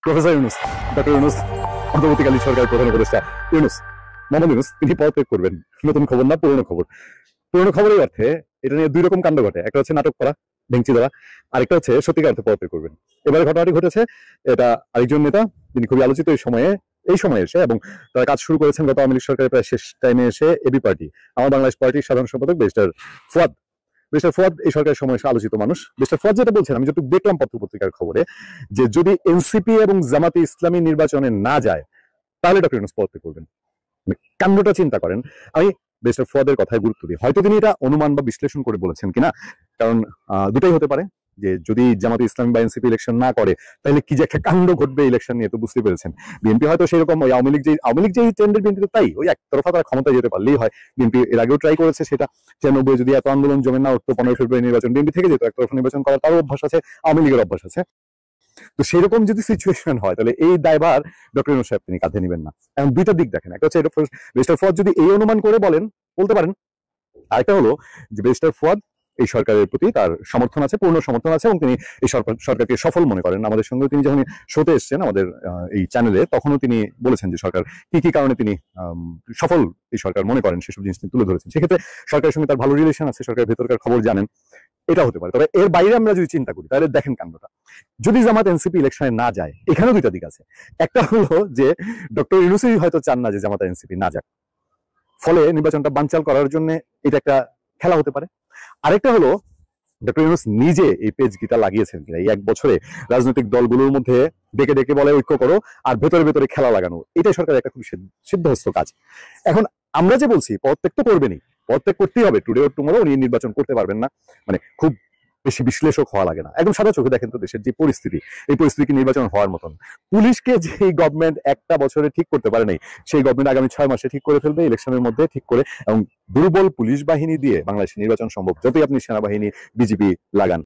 Professor Yunus, doctor Yunus, অন্তর্বর্তীকালীন সরকারের প্রধান উপদেষ্টা ইউনূস, মোহাম্মদ ইউনূস তিনি পদত্যাগ করবেন। নতুন খবর না, পুরনো খবর। পুরনো খবরের অর্থে এটা নিয়ে দুই রকম কাণ্ড ঘটে। একটা হচ্ছে নাটক করা, ভেঙচি দেওয়া, আরেকটা হচ্ছে সত্যিকার অর্থে পদত্যাগ করবেন। এবারে ঘটনাটি ঘটেছে, এটা আরেকজন নেতা যিনি খুবই আলোচিত এই সময়ে এসে, এবং তারা কাজ শুরু করেছেন গত আওয়ামী লীগ সরকারের প্রায় শেষ টাইমে এসে এবি পার্টি, আমার বাংলাদেশ পার্টির সাধারণ সম্পাদক ব্যারিস্টার ফুয়াদ। ব্যারিস্টার ফুয়াদ এই সরকারের সময় এসে আলোচিত মানুষ। ব্যারিস্টার ফুয়াদ যেটা বলছেন, আমি যতটুকু দেখলাম পত্রপত্রিকার খবরে, যে যদি এনসিপি এবং জামাতে ইসলামী নির্বাচনে না যায় তাহলে ডক্টর ইউনূস পদত্যাগ করবেন। কাণ্ডটা চিন্তা করেন। আমি ব্যারিস্টার ফুয়াদের কথায় গুরুত্ব দিই। হয়তো তিনি এটা অনুমান বা বিশ্লেষণ করে বলেছেন কিনা, কারণ দুটাই হতে পারে, যে যদি জামাতে ইসলামী বা এনসিপি ইলেকশন না করে তাহলে কি যে একটা কাণ্ড ঘটবে ইলেকশন নিয়ে, তো বুঝতে পেরেছেন। বিএনপি হয়তো সেরকম ওই আওয়ামী লীগ যে ট্রেন্ডের, বিএনপি তো তাই, ওই একতরফা তারা ক্ষমতায় যেতে পারলেই হয়। বিএনপি এর আগেও ট্রাই করেছে সেটা, 96 যদি এত আন্দোলন জমে না উঠতো, 15 ফেব্রুয়ারি নির্বাচন বিএনপি থেকে যেত, একতরফা নির্বাচন করার তারও অভ্যাস আছে, আওয়ামী লীগের অভ্যাস আছে। তো সেরকম যদি সিচুয়েশন হয় তাহলে এই দায়ভার ডক্টর ইউনূস সাহেব তিনি কাঁধে নেবেন না। এখন দুইটা দিক দেখেন, একটা হচ্ছে ব্যারিস্টার ফুয়াদ যদি এই অনুমান করে বলতে পারেন, আরেকটা হলো যে ব্যারিস্টার ফুয়াদ এই সরকারের প্রতি তার সমর্থন আছে, পূর্ণ সমর্থন আছে, এবং তিনি এই সরকারকে সফল মনে করেন। আমাদের সঙ্গে তিনি যখন শোতে এসছেন আমাদের এই চ্যানেলে, তখনও তিনি বলেছেন যে সরকার কি কি কারণে তিনি সফল এই সরকার মনে করেন, সেসব জিনিস তিনি তুলে ধরেছেন। সেক্ষেত্রে সরকারের সঙ্গে তার ভালো রিলেশন আছে, সরকারের ভেতরকার খবর জানেন, এটা হতে পারে। তবে এর বাইরে আমরা যদি চিন্তা করি তাহলে দেখেন কাণ্ডটা, যদি জামাত এনসিপি ইলেকশনে না যায়, এখানেও দুইটা দিক আছে। একটা হলো যে ডক্টর ইউনূসই হয়তো চান না যে জামাত এনসিপি না যাক, ফলে নির্বাচনটা বানচাল করার জন্য এটা একটা খেলা হতে পারে। আরেকটা হলো ডক্টর ইউনূস নিজে এই পেজগিটা লাগিয়েছেন কিনা, এই 1 বছরে রাজনৈতিক দলগুলোর মধ্যে ডেকে ডেকে বলে ঐক্য করো, আর ভেতরে ভেতরে খেলা লাগানো, এটাই সরকারের একটা খুব সিদ্ধহস্ত কাজ। এখন আমরা যে বলছি পদত্যাগ তো করবেনই, পদত্যাগ করতেই হবে, টুডে অর টুমরো উনি নির্বাচন করতে পারবেন না, মানে খুব বেশি বিশ্লেষক হওয়া লাগে না, একদম সাদা চোখে দেখেন তো দেশের যে পরিস্থিতি, এই পরিস্থিতি কি নির্বাচন হওয়ার মতন? পুলিশকে যে গভর্নমেন্ট একটা বছরে ঠিক করতে পারে নাই, সেই গভর্নমেন্ট আগামী 6 মাসে ঠিক করে ফেলবে, ইলেকশনের মধ্যে ঠিক করে, এবং দুর্বল পুলিশ বাহিনী দিয়ে বাংলাদেশের নির্বাচন সম্ভব, যতই আপনি সেনাবাহিনী বিজিপি লাগান।